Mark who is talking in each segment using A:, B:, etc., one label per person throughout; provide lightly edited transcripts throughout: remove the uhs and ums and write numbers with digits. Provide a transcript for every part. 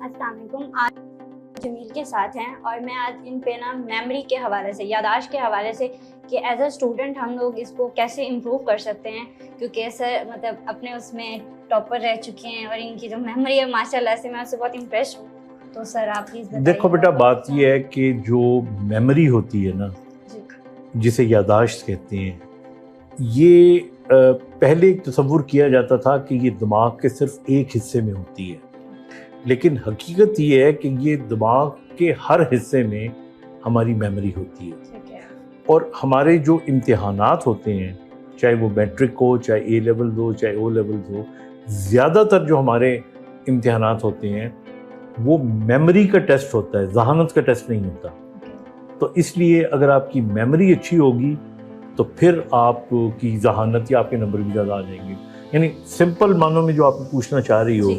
A: अस्सलाम वालेकुम। आज जमील के साथ हैं और मैं आज इन पे ना मेमोरी के हवाले से, याददाश्त के हवाले से कि एज अ स्टूडेंट हम लोग इसको कैसे इम्प्रूव कर सकते हैं, क्योंकि सर मतलब अपने उसमें टॉपर रह चुके हैं और इनकी जो मेमोरी है माशाल्लाह से मैं उससे बहुत इम्प्रेस हूँ। तो सर आप प्लीज़ बताइए।
B: देखो बेटा, बात ये है कि जो मेमोरी होती है ना, जिसे याददाश्त कहते हैं, ये पहले एक तसव्वुर किया जाता था कि ये दिमाग के सिर्फ एक हिस्से में होती है, लेकिन हकीकत ये है कि ये दिमाग के हर हिस्से में हमारी मेमोरी होती है। और हमारे जो इम्तिहानात होते हैं, चाहे वो मैट्रिक हो, चाहे ए लेवल हो, चाहे ओ लेवल हो, ज़्यादातर जो हमारे इम्तिहानात होते हैं वो मेमोरी का टेस्ट होता है, जहानत का टेस्ट नहीं होता। तो इसलिए अगर आपकी मेमोरी अच्छी होगी तो फिर आपकी जहानत या आपके नंबर भी ज़्यादा आ जाएंगे। यानी सिंपल मानों में जो आप पूछना चाह रही हो,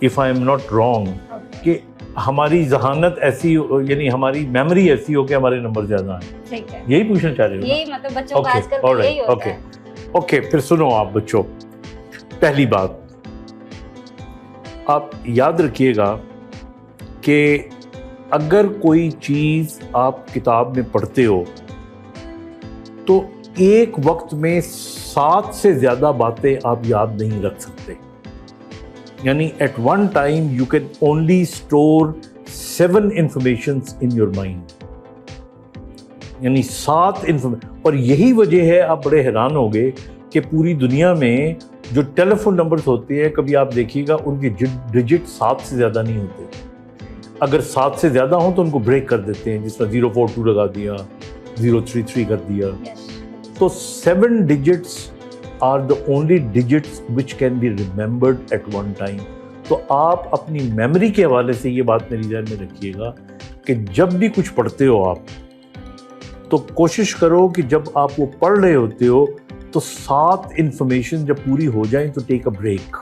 B: if I am not wrong, कि हमारी जहानत ऐसी, यानी हमारी मेमोरी ऐसी हो कि हमारे नंबर ज़्यादा आए, यही पूछना चाह रही हो?
A: यही मतलब बच्चों का आजकल यही होता है।
B: ओके, फिर सुनो आप बच्चों, पहली बात आप याद रखिएगा कि अगर कोई चीज़ आप किताब में पढ़ते हो तो एक वक्त में 7 से ज़्यादा बातें आप याद नहीं रख सकते। यानी at one time you can only store 7 informations in your mind, यानी 7 इंफॉर्मेशन। और यही वजह है, आप बड़े हैरान होंगे कि पूरी दुनिया में जो टेलीफोन नंबर्स होते हैं, कभी आप देखिएगा उनके डिजिट 7 से ज़्यादा नहीं होते। अगर 7 से ज़्यादा हो तो उनको ब्रेक कर देते हैं, जिस तरह 042 लगा दिया, 033 कर दिया। तो 7 digits are the only digits which can be remembered at one time. तो आप अपनी मेमोरी के हवाले से ये बात मेरी ध्यान में रखिएगा कि जब भी कुछ पढ़ते हो आप, तो कोशिश करो कि जब आप वो पढ़ रहे होते हो तो 7 इंफॉर्मेशन जब पूरी हो जाए तो टेक अ ब्रेक।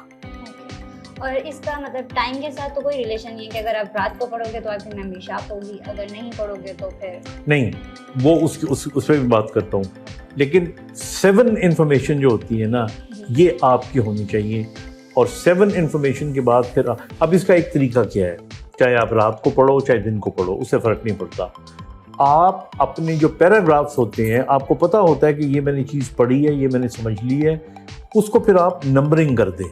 A: और इसका मतलब टाइम के साथ तो कोई रिलेशन नहीं है कि अगर आप रात को पढ़ोगे तो आपकी मेमोरी शार्प होगी, अगर नहीं पढ़ोगे तो फिर नहीं।
B: वो उस पर भी बात करता हूँ, लेकिन 7 इंफॉर्मेशन जो होती है ना, ये आपकी होनी चाहिए। और 7 इंफॉर्मेशन के बाद फिर अब इसका एक तरीका क्या है, चाहे आप रात को पढ़ो चाहे दिन को पढ़ो, उससे फ़र्क नहीं पड़ता। आप अपने जो पैराग्राफ्स होते हैं, आपको पता होता है कि ये मैंने चीज़ पढ़ी है, ये मैंने समझ ली है, उसको फिर आप नंबरिंग कर दें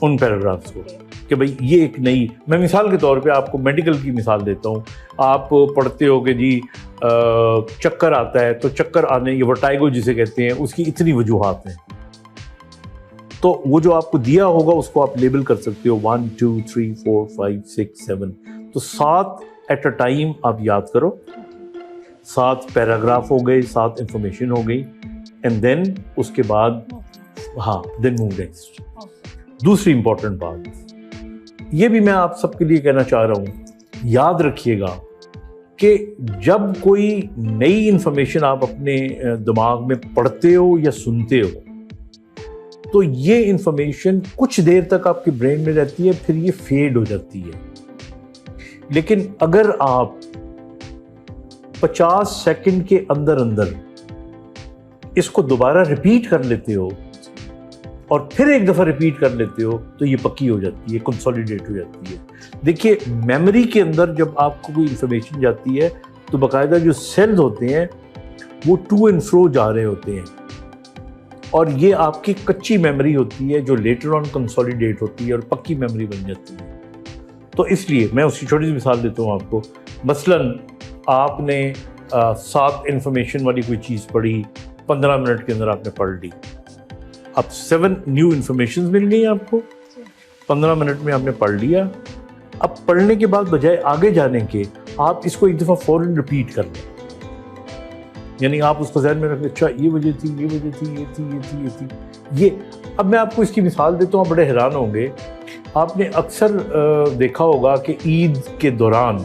B: उन पैराग्राफ्स को, कि भाई ये एक नई। मैं मिसाल के तौर पे आपको मेडिकल की मिसाल देता हूँ। आप पढ़ते हो कि जी चक्कर आता है, तो चक्कर आने, ये वर्टाइगो जिसे कहते हैं, उसकी इतनी वजूहात हैं। तो वो जो आपको दिया होगा उसको आप लेबल कर सकते हो 1 2 3 4 5 6 7। तो 7 एट अ टाइम आप याद करो। 7 पैराग्राफ हो गए, 7 इंफॉर्मेशन हो गई, एंड देन उसके बाद देन मूव नेक्स्ट। दूसरी इंपॉर्टेंट बात, ये भी मैं आप सबके लिए कहना चाह रहा हूँ, याद रखिएगा कि जब कोई नई इंफॉर्मेशन आप अपने दिमाग में पढ़ते हो या सुनते हो, तो ये इंफॉर्मेशन कुछ देर तक आपके ब्रेन में रहती है, फिर ये फेड हो जाती है। लेकिन अगर आप 50 सेकंड के अंदर अंदर इसको दोबारा रिपीट कर लेते हो और फिर एक दफ़ा रिपीट कर लेते हो, तो ये पक्की हो जाती है, कंसोलिडेट हो जाती है। देखिए, मेमोरी के अंदर जब आपको कोई इंफॉर्मेशन जाती है तो बाकायदा जो सेल्स होते हैं वो टू एंड फ्रो जा रहे होते हैं, और ये आपकी कच्ची मेमोरी होती है जो लेटर ऑन कंसोलिडेट होती है और पक्की मेमोरी बन जाती है। तो इसलिए मैं उसकी छोटी सी मिसाल देता हूँ आपको। मसलन आपने 7 इंफॉर्मेशन वाली कोई चीज़ पढ़ी, 15 मिनट के अंदर आपने पढ़ ली। अब 7 न्यू इन्फॉर्मेशन मिल गई आपको, 15 मिनट में आपने पढ़ लिया। अब पढ़ने के बाद बजाय आगे जाने के, आप इसको एक दफ़ा फ़ौरन रिपीट कर लें। यानी आप उसको ज़हन में रखें, अच्छा ये वजह थी, ये वजह थी, ये थी, ये थी, ये थी, ये। अब मैं आपको इसकी मिसाल देता हूँ, आप बड़े हैरान होंगे। आपने अक्सर देखा होगा कि ईद के दौरान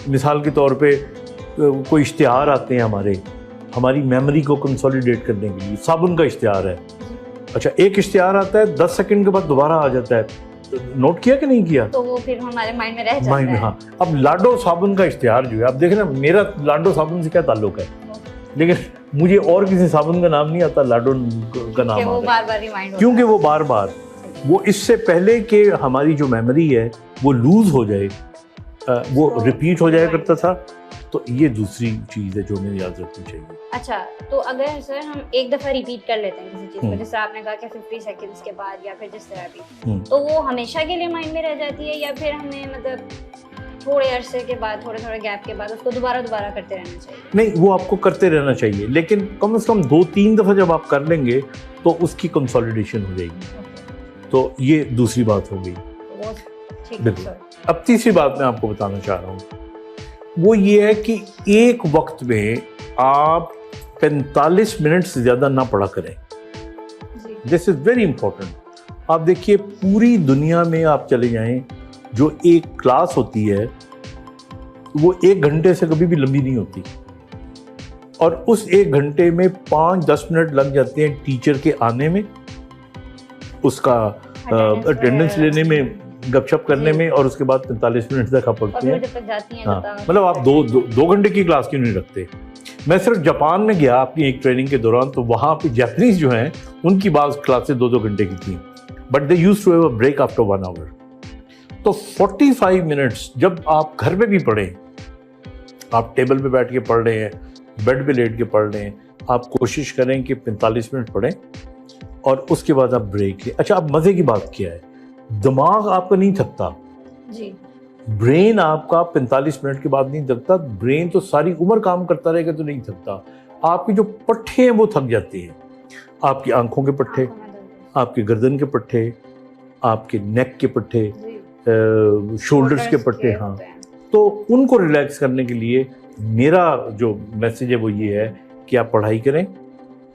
B: मिसाल के तौर पे कोई इश्तिहार आते हैं हमारी मेमोरी को कंसोलिडेट करने के लिए। साबुन का इश्तिहार है, अच्छा एक इश्तिहार आता है, 10 सेकंड के बाद दोबारा आ जाता है, नोट किया कि नहीं किया?
A: तो वो फिर हमारे माइंड में रह जाता है।
B: हाँ। अब लाडो साबुन का इश्तिहार जो है, आप देखें ना, मेरा लाडो साबुन से क्या ताल्लुक है, लेकिन मुझे और किसी साबुन का नाम नहीं आता, लाडो का नाम आता है,
A: बार-बार रिमाइंड होता है,
B: क्योंकि वो बार-बार। वो इससे पहले कि हमारी जो मेमोरी है वो लूज हो जाए, वो रिपीट हो जाया करता था। तो ये दूसरी चीज़ है जो हमें याद रखनी चाहिए।
A: अच्छा, तो अगर सर हम एक दफ़ा रिपीट कर लेते हैं किसी चीज़ को, जैसे आपने कहा कि 50 सेकंड्स के बाद या फिर जिस तरह भी, तो वो हमेशा के लिए माइंड में रह जाती है, या फिर हमें मतलब थोड़े अरसे के बाद, थोड़े गैप के बाद उसको दोबारा करते रहना चाहिए?
B: नहीं, वो आपको करते रहना चाहिए, लेकिन कम से कम 2-3 दफ़ा जब आप कर लेंगे तो उसकी कंसोलिडेशन हो जाएगी। तो ये दूसरी बात हो गई। बिल्कुल। अब तीसरी बात मैं आपको बताना चाह रहा हूँ, वो ये है कि एक वक्त में आप 45 मिनट से ज़्यादा ना पढ़ा करें। This is very important. आप देखिए, पूरी दुनिया में आप चले जाएं, जो एक क्लास होती है वो 1 घंटे से कभी भी लंबी नहीं होती, और उस 1 घंटे में 5-10 मिनट लग जाते हैं टीचर के आने में, उसका अटेंडेंस लेने में, गपशप करने में, और उसके बाद 45 मिनट तक आप पढ़ते हैं। हाँ, मतलब आप दो घंटे की क्लास क्यों नहीं रखते? मैं सिर्फ जापान में गया अपनी एक ट्रेनिंग के दौरान, तो वहाँ पे जापानीज जो हैं उनकी बाज़ क्लासेस 2-2 घंटे की थी, but they used to have a break after 1 hour. तो 45 मिनट्स जब आप घर में भी पढ़ें, आप टेबल पे बैठ के पढ़ रहे हैं, बेड पे लेट के पढ़ रहे हैं, आप कोशिश करें कि 45 मिनट पढ़ें और उसके बाद आप ब्रेक लें। अच्छा, अब मज़े की बात क्या है, दिमाग आपका नहीं थकता जी, ब्रेन आपका 45 मिनट के बाद नहीं थकता। ब्रेन तो सारी उम्र काम करता रहेगा तो नहीं थकता। आपके जो पट्टे हैं वो थक जाते हैं, आपकी आंखों के पट्टे, आपके गर्दन के पट्टे, आपके नेक के पट्टे, शोल्डर्स के पट्टे। हाँ, तो उनको रिलैक्स करने के लिए मेरा जो मैसेज है वो ये है कि आप पढ़ाई करें,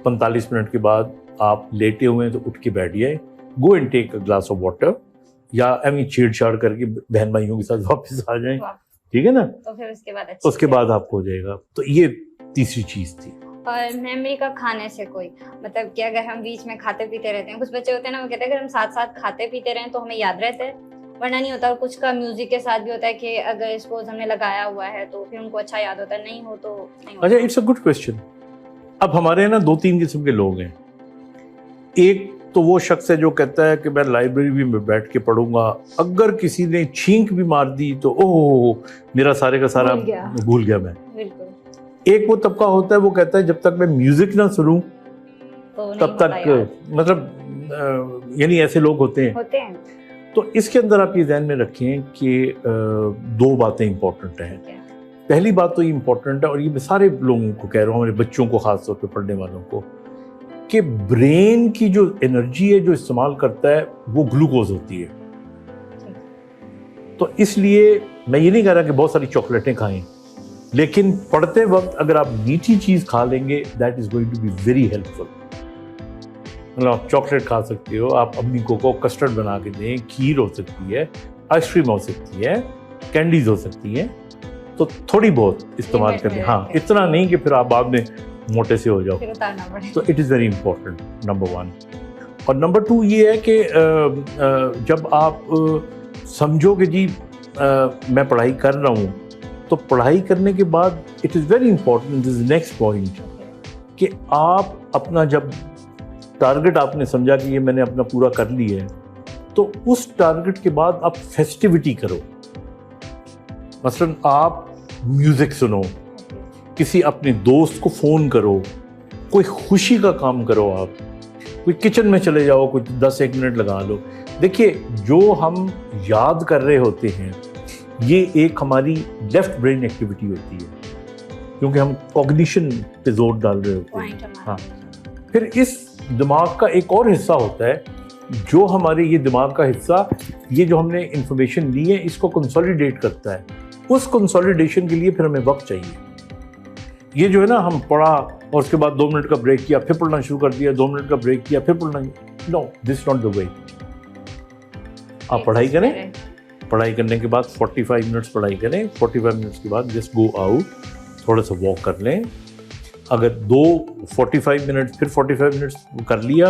B: 45 मिनट के बाद आप लेटे हुए हैं तो उठ के बैठ जाए, go and take a glass of water, या छेड़छाड़ करके बहन भाइयों के साथ वापस आ जाएं, ठीक है ना? तो फिर उसके बाद आपको हो जाएगा। तो ये तीसरी चीज थी।
A: और मेमोरी का खाने से कोई मतलब कि अगर हम बीच में खाते पीते रहते हैं, कुछ बच्चे होते हैं ना, वो कहते हैं अगर हम साथ साथ खाते पीते रहें तो हमें याद रहता है, वरना नहीं होता। और कुछ का म्यूजिक के साथ भी होता है कि अगर सपोज हमने लगाया हुआ है तो फिर उनको अच्छा याद होता है, नहीं हो तो नहीं होता।
B: अच्छा, इट्स अ गुड क्वेश्चन। अब हमारे यहाँ ना 2-3 किस्म के लोग हैं। एक तो वो शख्स है जो कहता है कि मैं लाइब्रेरी में बैठ के पढ़ूंगा, अगर किसी ने छींक भी मार दी तो ओह मेरा सारे का सारा भूल गया मैं। बिल्कुल। एक वो तबका होता है, वो कहता है जब तक मैं म्यूजिक ना सुनूं तो तब तक, मतलब यानी ऐसे लोग होते हैं। तो इसके अंदर आप ये ध्यान में रखें कि 2 बातें इंपॉर्टेंट हैं। पहली बात तो ये इंपॉर्टेंट है, और ये मैं सारे लोगों को कह रहा हूँ, हमारे बच्चों को खास तौर पे पढ़ने वालों को, कि ब्रेन की जो एनर्जी है जो इस्तेमाल करता है वो ग्लूकोज होती है। तो इसलिए मैं ये नहीं कह रहा कि बहुत सारी चॉकलेटें खाएं, लेकिन पढ़ते वक्त अगर आप मीठी चीज़ खा लेंगे that is going to be very helpful. मतलब आप चॉकलेट खा सकते हो, आप अम्मी को कस्टर्ड बना के दें, खीर हो सकती है, आइसक्रीम हो सकती है, कैंडीज हो सकती है, तो थोड़ी बहुत इस्तेमाल करें। हाँ, इतना नहीं कि फिर आप बाद में मोटे से हो जाओ। तो it is very important, number 1। और नंबर 2 ये है कि जब आप समझो कि जी मैं पढ़ाई कर रहा हूँ, तो पढ़ाई करने के बाद it is very important, this is next point, कि आप अपना जब टारगेट आपने समझा कि ये मैंने अपना पूरा कर लिया है, तो उस टारगेट के बाद आप फेस्टिविटी करो। मसलन आप म्यूज़िक सुनो, किसी अपने दोस्त को फ़ोन करो, कोई खुशी का काम करो, आप कोई किचन में चले जाओ, कुछ 10-1 मिनट लगा लो। देखिए, जो हम याद कर रहे होते हैं ये एक हमारी लेफ्ट ब्रेन एक्टिविटी होती है, क्योंकि हम कॉग्निशन पे जोर डाल रहे होते हैं। हाँ, फिर इस दिमाग का एक और हिस्सा होता है, जो हमारे ये दिमाग का हिस्सा, ये जो हमने इंफॉर्मेशन ली है इसको कंसोलिडेट करता है। उस कंसोलिडेशन के लिए फिर हमें वक्त चाहिए। ये जो है ना, हम पढ़ा और उसके बाद 2 मिनट का ब्रेक किया, फिर पढ़ना शुरू कर दिया, 2 मिनट का ब्रेक किया, फिर पढ़ना, no, this not the way. आप पढ़ाई करें, पढ़ाई करने के बाद 45 मिनट्स पढ़ाई करें, 45 मिनट्स के बाद जस्ट गो आउट, थोड़ा सा वॉक कर लें। अगर 45 मिनट फिर 45 मिनट्स कर लिया,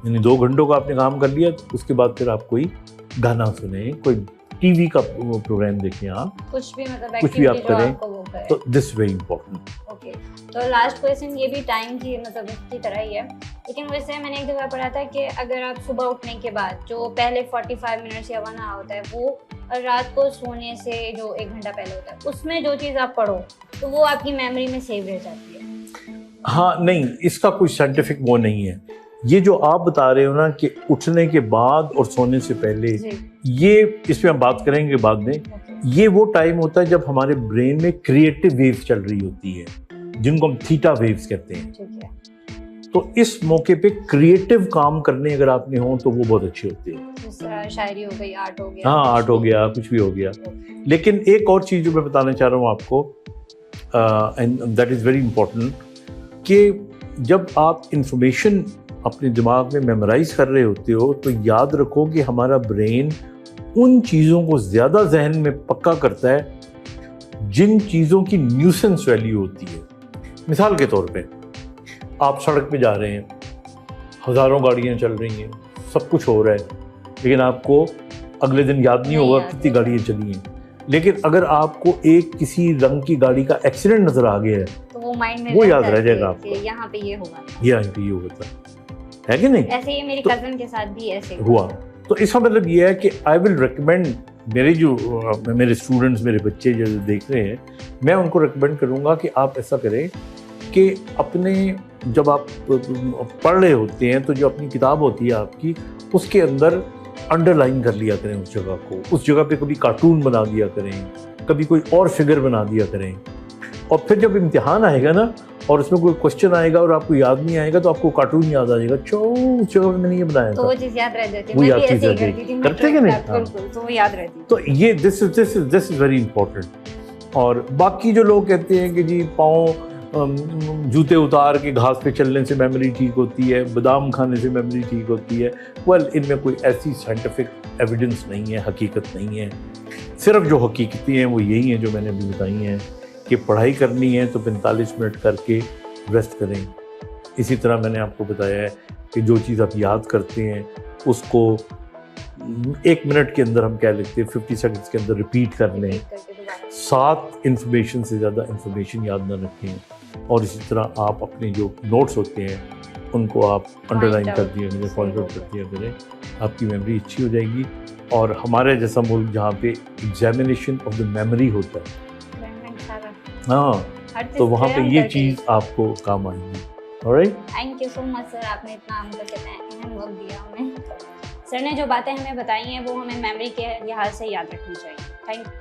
B: यानी 2 घंटों का आपने काम कर लिया, तो उसके बाद फिर आप कोई गाना सुने, कोई टीवी का प्रोग्राम देखें आप,
A: कुछ भी मतलब
B: कुछ भी आप
A: एक्टिविटी जो
B: करें,
A: आपको वो करे।
B: तो दिस वेरी इंपॉर्टेंट।
A: ओके, तो लास्ट क्वेश्चन ये भी टाइम की मतलब इसकी तरह ही है, लेकिन वैसे मैंने एक जगह पढ़ा था कि अगर आप सुबह उठने के बाद जो पहले 45 मिनट्स या 1 आवर होता है, वो रात को सोने से जो 1 घंटा पहले होता है, उसमें जो चीज़ आप पढ़ो तो वो आपकी मेमोरी में सेव रह जाती है।
B: हाँ नहीं, इसका कोई साइंटिफिक वो नहीं है। ये जो आप बता रहे हो ना कि उठने के बाद और सोने से पहले, ये इस पे हम बात करेंगे बाद में। ये वो टाइम होता है जब हमारे ब्रेन में क्रिएटिव वेव्स चल रही होती है, जिनको हम थीटा वेव्स कहते हैं।
A: ठीक है।
B: तो इस मौके पे क्रिएटिव काम करने अगर आपने हो तो वो बहुत अच्छे होते हैं।
A: जिस तरह शायरी हो गई, आर्ट हो गया।
B: हाँ, आर्ट हो गया, कुछ भी हो गया। लेकिन एक और चीज़ जो मैं बताना चाह रहा हूँ आपको, and that is very important, कि जब आप इंफॉर्मेशन अपने दिमाग में मेमोराइज कर रहे होते हो तो याद रखो कि हमारा ब्रेन उन चीज़ों को ज़्यादा जहन में पक्का करता है जिन चीज़ों की न्यूसेंस वैल्यू होती है। मिसाल के तौर पे आप सड़क पे जा रहे हैं, हज़ारों गाड़ियाँ चल रही हैं, सब कुछ हो रहा है, लेकिन आपको अगले दिन याद नहीं होगा कितनी गाड़ियाँ चली हैं। लेकिन अगर आपको एक किसी रंग की गाड़ी का एक्सीडेंट नज़र आ गया है
A: तो वो माइंड में
B: वो याद रह जाएगा आपको,
A: यहाँ पे ये हुआ,
B: यहाँ पे ये होता है कि नहीं?
A: ऐसे ही मेरी कजन के साथ भी ऐसे
B: हुआ। तो इसका मतलब ये है कि आई विल रिकमेंड, मेरे जो मेरे स्टूडेंट्स, मेरे बच्चे जो देख रहे हैं, मैं उनको रिकमेंड करूँगा कि आप ऐसा करें कि अपने जब आप पढ़ रहे होते हैं तो जो अपनी किताब होती है आपकी, उसके अंदर अंडरलाइन कर लिया करें उस जगह को, उस जगह पे कभी कार्टून बना दिया करें, कभी कोई और फिगर बना दिया करें, और फिर जब इम्तिहान आएगा ना और उसमें कोई क्वेश्चन आएगा और आपको याद नहीं आएगा तो आपको कार्टून याद आ जाएगा, उस जगह पे मैंने ये बनाया
A: तो
B: था,
A: वो चीज़ याद रह जाती है।
B: वो
A: मैं
B: याद
A: भी ऐसे ही
B: चीज़
A: करती थी,
B: करते कि नहीं?
A: बिल्कुल, तो वो याद रहती।
B: तो ये दिस इज वेरी इंपॉर्टेंट। और बाकी जो लोग कहते हैं कि जी पाँव जूते उतार के घास पे चलने से मेमोरी ठीक होती है, बादाम खाने से मेमोरी ठीक होती है, वेल इनमें कोई ऐसी साइंटिफिक एविडेंस नहीं है, हकीकत नहीं है। सिर्फ जो हकीकतें हैं वो यही हैं जो मैंने अभी बताई हैं कि पढ़ाई करनी है तो 45 मिनट करके रेस्ट करें। इसी तरह मैंने आपको बताया है कि जो चीज़ आप याद करते हैं उसको 1 मिनट के अंदर, हम क्या लिखते हैं 50 सेकंड्स के अंदर रिपीट कर लें। 7 इन्फॉर्मेशन से ज़्यादा इन्फॉर्मेशन याद ना रखें। और इसी तरह आप अपने जो नोट्स होते हैं उनको आप अंडरलाइन कर दिया करें, पॉइंट आउट कर दिया करें, आपकी मेमोरी अच्छी हो जाएगी। और हमारे जैसा मुल्क जहाँ पे एग्जामिनेशन ऑफ द मेमोरी होता है, हाँ, तो वहाँ पे ये चीज़ आपको काम आएगी। Alright,
A: thank you so much sir, आपने इतना हमको कहते हैं अहम वक्त दिया हमें। सर ने जो बातें हमें बताई हैं वो हमें मेमोरी के लिहाज से याद रखनी चाहिए। Thank you.